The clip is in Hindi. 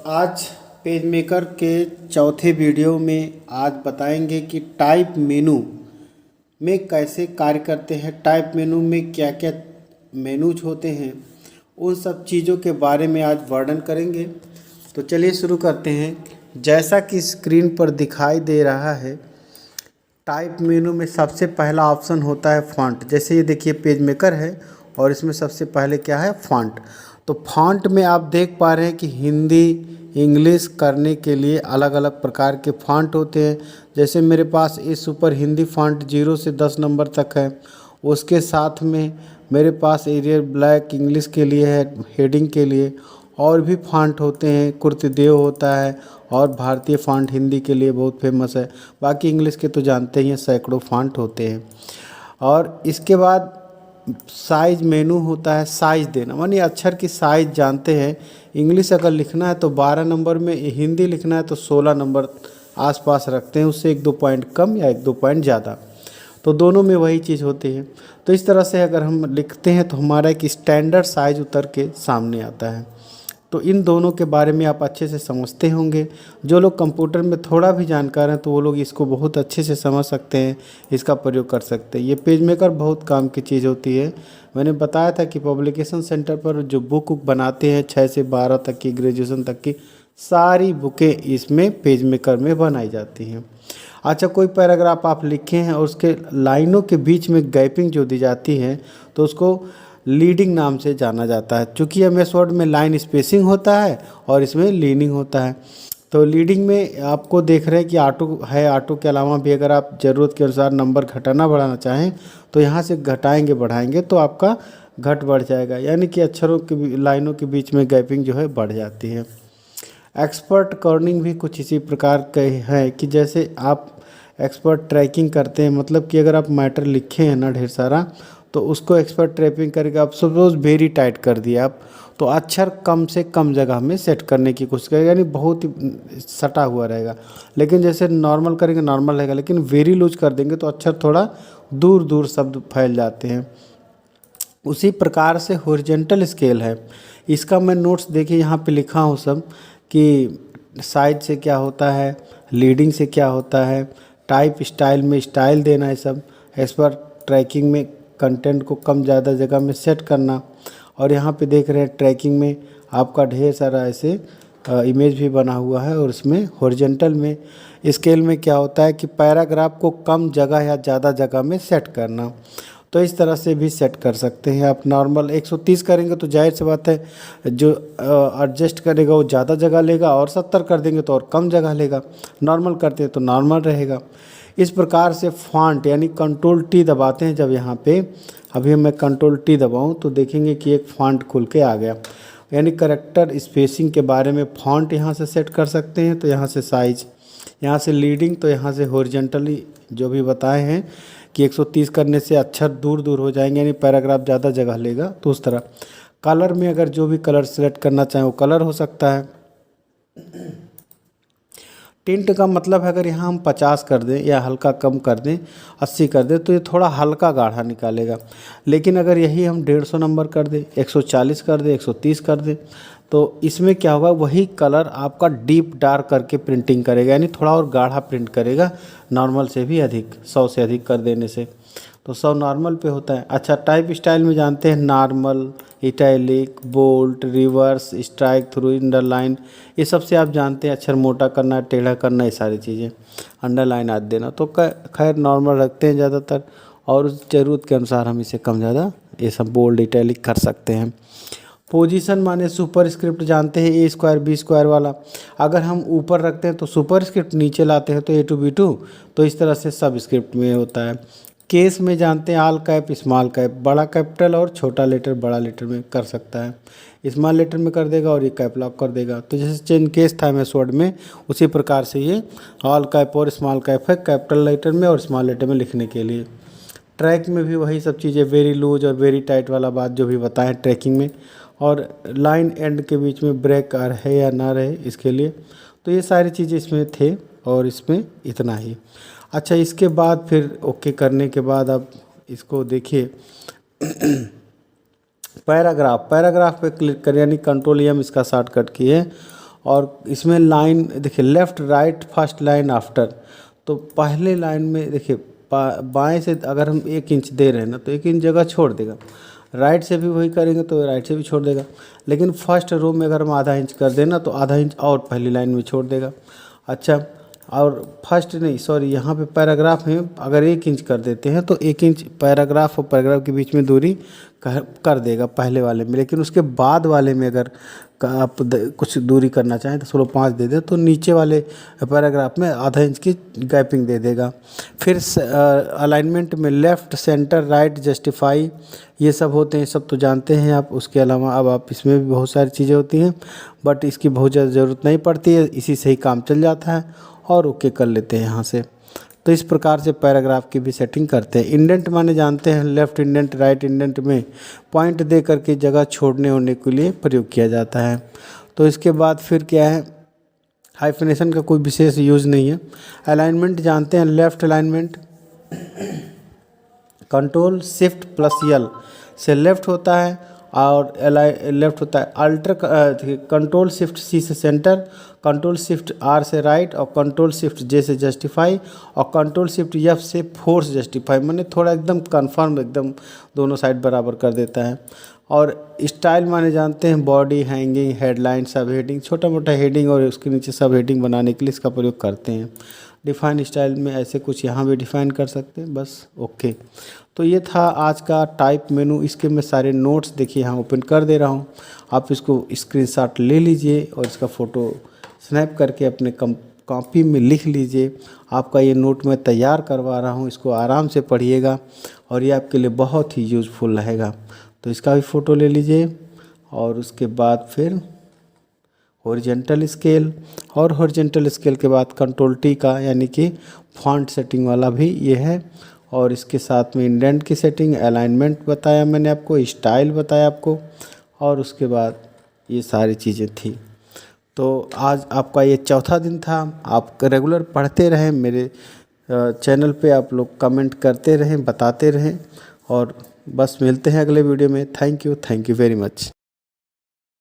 आज पेज मेकर के चौथे वीडियो में आज बताएंगे कि टाइप मेनू में कैसे कार्य करते हैं। टाइप मेनू में क्या क्या मेनूज होते हैं, उन सब चीज़ों के बारे में आज वर्णन करेंगे। तो चलिए शुरू करते हैं। जैसा कि स्क्रीन पर दिखाई दे रहा है, टाइप मेनू में सबसे पहला ऑप्शन होता है फ़ॉन्ट। जैसे ये देखिए पेज मेकर है और इसमें सबसे पहले क्या है, फ़ॉन्ट। तो फ़ॉन्ट में आप देख पा रहे हैं कि हिंदी इंग्लिश करने के लिए अलग अलग प्रकार के फ़ॉन्ट होते हैं। जैसे मेरे पास इस ऊपर हिंदी फ़ॉन्ट 0 से 10 नंबर तक है। उसके साथ में मेरे पास एरियल ब्लैक इंग्लिश के लिए है, हेडिंग के लिए। और भी फ़ॉन्ट होते हैं, कुर्तदेव होता है और भारतीय फ़ॉन्ट हिंदी के लिए बहुत फेमस है। बाकी इंग्लिश के तो जानते ही हैं, सैकड़ों फ़ॉन्ट होते हैं। और इसके बाद साइज मेनू होता है, साइज़ देना मानी अक्षर की साइज़ जानते हैं। इंग्लिश अगर लिखना है तो 12 नंबर में, हिंदी लिखना है तो 16 नंबर आसपास रखते हैं, उससे 1-2 पॉइंट कम या 1-2 पॉइंट ज़्यादा। तो दोनों में वही चीज़ होती है। तो इस तरह से अगर हम लिखते हैं तो हमारा एक स्टैंडर्ड साइज उतर के सामने आता है। तो इन दोनों के बारे में आप अच्छे से समझते होंगे। जो लोग कंप्यूटर में थोड़ा भी जानकार हैं तो वो लोग इसको बहुत अच्छे से समझ सकते हैं, इसका प्रयोग कर सकते हैं। ये पेज मेकर बहुत काम की चीज़ होती है। मैंने बताया था कि पब्लिकेशन सेंटर पर जो बुक बनाते हैं 6 से 12 तक की, ग्रेजुएशन तक की सारी बुकें इसमें पेज मेकर में बनाई जाती हैं। अच्छा, कोई पैराग्राफ आप लिखे हैं और उसके लाइनों के बीच में गैपिंग जो दी जाती है तो उसको लीडिंग नाम से जाना जाता है। चूँकि एमएस वर्ड में लाइन स्पेसिंग होता है और इसमें लीडिंग होता है। तो लीडिंग में आपको देख रहे हैं कि ऑटो है, ऑटो के अलावा भी अगर आप ज़रूरत के अनुसार नंबर घटाना बढ़ाना चाहें तो यहाँ से घटाएंगे बढ़ाएंगे तो आपका घट बढ़ जाएगा, यानी कि अक्षरों के लाइनों के बीच में गैपिंग जो है बढ़ जाती है। एक्सपर्ट कर्निंग भी कुछ इसी प्रकार के है कि जैसे आप एक्सपर्ट ट्रैकिंग करते हैं, मतलब कि अगर आप मैटर लिखे हैं ना ढेर सारा तो उसको एक्सपर्ट ट्रैपिंग करके आप सपोज वेरी टाइट कर दिया आप, तो अक्षर कम से कम जगह में सेट करने की कोशिश करेगा, यानी बहुत ही सटा हुआ रहेगा। लेकिन जैसे नॉर्मल करेंगे नॉर्मल रहेगा, लेकिन वेरी लूज कर देंगे तो अक्षर थोड़ा दूर दूर शब्द फैल जाते हैं। उसी प्रकार से हॉरिजॉन्टल स्केल है। इसका मैं नोट्स देखिए यहाँ पे लिखा हूँ सब कि साइज से क्या होता है, लीडिंग से क्या होता है, टाइप स्टाइल में स्टाइल देना है सब, एक्सपर्ट ट्रैकिंग में कंटेंट को कम ज़्यादा जगह में सेट करना। और यहाँ पे देख रहे हैं ट्रैकिंग में आपका ढेर सारा ऐसे इमेज भी बना हुआ है। और उसमें हॉरिजॉन्टल में स्केल में क्या होता है कि पैराग्राफ को कम जगह या ज़्यादा जगह में सेट करना। तो इस तरह से भी सेट कर सकते हैं आप। नॉर्मल 130 करेंगे तो जाहिर सी बात है जो एडजस्ट करेगा वो ज़्यादा जगह लेगा, और 70 कर देंगे तो और कम जगह लेगा। नॉर्मल करते हैं तो नॉर्मल रहेगा। इस प्रकार से फ़ॉन्ट यानी कंट्रोल टी दबाते हैं जब यहाँ पे, अभी मैं कंट्रोल टी दबाऊँ तो देखेंगे कि एक फ़ॉन्ट खुल के आ गया। यानी करेक्टर स्पेसिंग के बारे में फ़ॉन्ट यहाँ से सेट कर सकते हैं। तो यहाँ से साइज़, यहाँ से लीडिंग, तो यहाँ से हॉरिजॉन्टली जो भी बताए हैं कि 130 करने से अक्षर दूर दूर हो जाएंगे, यानी पैराग्राफ ज़्यादा जगह लेगा। तो उस तरह कलर में अगर जो भी कलर सेलेक्ट करना चाहें वो कलर हो सकता है। टिंट का मतलब है अगर यहाँ हम 50 कर दें या हल्का कम कर दें, 80 कर दें तो ये थोड़ा हल्का गाढ़ा निकालेगा। लेकिन अगर यही हम 150 नंबर कर दें, 140 कर दें, 130 कर दें तो इसमें क्या होगा, वही कलर आपका डीप डार्क करके प्रिंटिंग करेगा, यानी थोड़ा और गाढ़ा प्रिंट करेगा नॉर्मल से भी अधिक, 100 से अधिक कर देने से। तो 100 नॉर्मल पे होता है। अच्छा, टाइप स्टाइल में जानते हैं normal, italic, bold, reverse, strike through, underline, ये सबसे आप जानते हैं। अक्षर मोटा करना, टेढ़ा करना, ये सारी चीज़ें, अंडरलाइन आदि देना। तो खैर नॉर्मल रखते हैं ज़्यादातर, और उस ज़रूरत के अनुसार हम इसे कम ज़्यादा ये सब बोल्ड इटैलिक कर सकते हैं। पोजीशन माने सुपर स्क्रिप्ट जानते हैं, ए स्क्वायर बी स्क्वायर वाला। अगर हम ऊपर रखते हैं तो सुपर स्क्रिप्ट, नीचे लाते हैं तो ए टू बी टू, तो इस तरह से सब स्क्रिप्ट में होता है। केस में जानते हैं ऑल कैप स्मॉल कैप, बड़ा कैपिटल और छोटा लेटर बड़ा लेटर में कर सकता है, स्मॉल लेटर में कर देगा और ये कैप लॉक कर देगा। तो जैसे चेन केस था एमएस वर्ड में, उसी प्रकार से ये ऑल कैप और स्मॉल कैप है कैपिटल लेटर में और स्मॉल लेटर में लिखने के लिए। ट्रैक में भी वही सब चीज़ें, वेरी लूज और वेरी टाइट वाला बात जो भी बताएं ट्रैकिंग में, और लाइन एंड के बीच में ब्रेक है या ना रहे इसके लिए। तो ये सारी चीज़ें इसमें थे और इसमें इतना ही। अच्छा, इसके बाद फिर ओके करने के बाद अब इसको देखिए पैराग्राफ पे क्लिक करें, यानी कंट्रोल एम इसका शॉर्टकट की है। और इसमें लाइन देखिए left right first line after, तो पहले लाइन में देखिए बाएं से अगर हम 1 इंच दे रहे हैं ना तो 1 इंच जगह छोड़ देगा, राइट से भी वही करेंगे तो राइट से भी छोड़ देगा, लेकिन फर्स्ट रो में अगर हम आधा इंच कर देना तो आधा इंच और पहली लाइन में छोड़ देगा। अच्छा, और फर्स्ट नहीं सॉरी यहाँ पे पैराग्राफ में अगर 1 इंच कर देते हैं तो 1 इंच पैराग्राफ और पैराग्राफ के बीच में दूरी कर देगा पहले वाले में, लेकिन उसके बाद वाले में अगर आप कुछ दूरी करना चाहें तो 16.5 दे दे तो नीचे वाले पैराग्राफ में आधा इंच की गैपिंग दे देगा। फिर अलाइनमेंट में लेफ़्ट सेंटर राइट जस्टिफाई ये सब होते हैं, सब तो जानते हैं आप। उसके अलावा अब आप इसमें भी बहुत सारी चीज़ें होती हैं बट इसकी बहुत ज़्यादा ज़रूरत नहीं पड़ती है, इसी से ही काम चल जाता है और ओके कर लेते हैं यहाँ से। तो इस प्रकार से पैराग्राफ की भी सेटिंग करते हैं। इंडेंट माने जानते हैं, लेफ़्ट इंडेंट राइट इंडेंट में पॉइंट दे करके जगह छोड़ने होने के लिए प्रयोग किया जाता है। तो इसके बाद फिर क्या है, हाइफिनेशन का कोई विशेष यूज़ नहीं है। अलाइनमेंट जानते हैं, left alignment control shift plus यल से लेफ़्ट होता है और लेफ़्ट होता है अल्टर कंट्रोल शिफ्ट सी से सेंटर, कंट्रोल शिफ्ट आर से राइट और कंट्रोल शिफ्ट जे से जस्टिफाई और कंट्रोल शिफ्ट एफ से फोर्स जस्टिफाई, माने थोड़ा एकदम कन्फर्म एकदम दोनों साइड बराबर कर देता है। और स्टाइल माने जानते हैं बॉडी, हैंगिंग, हेडलाइन, सब हेडिंग, छोटा मोटा हेडिंग और उसके नीचे सब हेडिंग बनाने के लिए इसका प्रयोग करते हैं। डिफाइन स्टाइल में ऐसे कुछ यहाँ भी डिफाइन कर सकते हैं, बस ओके। तो ये था आज का टाइप मेनू। इसके मैं सारे नोट्स देखिए यहाँ ओपन कर दे रहा हूँ, आप इसको स्क्रीनशॉट ले लीजिए और इसका फ़ोटो स्नैप करके अपने कॉपी में लिख लीजिए। आपका ये नोट मैं तैयार करवा रहा हूँ, इसको आराम से पढ़िएगा और ये आपके लिए बहुत ही यूज़फुल रहेगा। तो इसका भी फ़ोटो ले लीजिए और उसके बाद फिर हॉरिजेंटल स्केल और हॉरिजेंटल स्केल के बाद कंट्रोल टी का यानी कि फॉन्ट सेटिंग वाला भी ये है। और इसके साथ में इंडेंट की सेटिंग, अलाइनमेंट बताया मैंने आपको, स्टाइल बताया आपको और उसके बाद ये सारी चीज़ें थी। तो आज आपका ये चौथा दिन था। आप रेगुलर पढ़ते रहें, मेरे चैनल पे आप लोग कमेंट करते रहें, बताते रहें और बस मिलते हैं अगले वीडियो में। Thank you very much.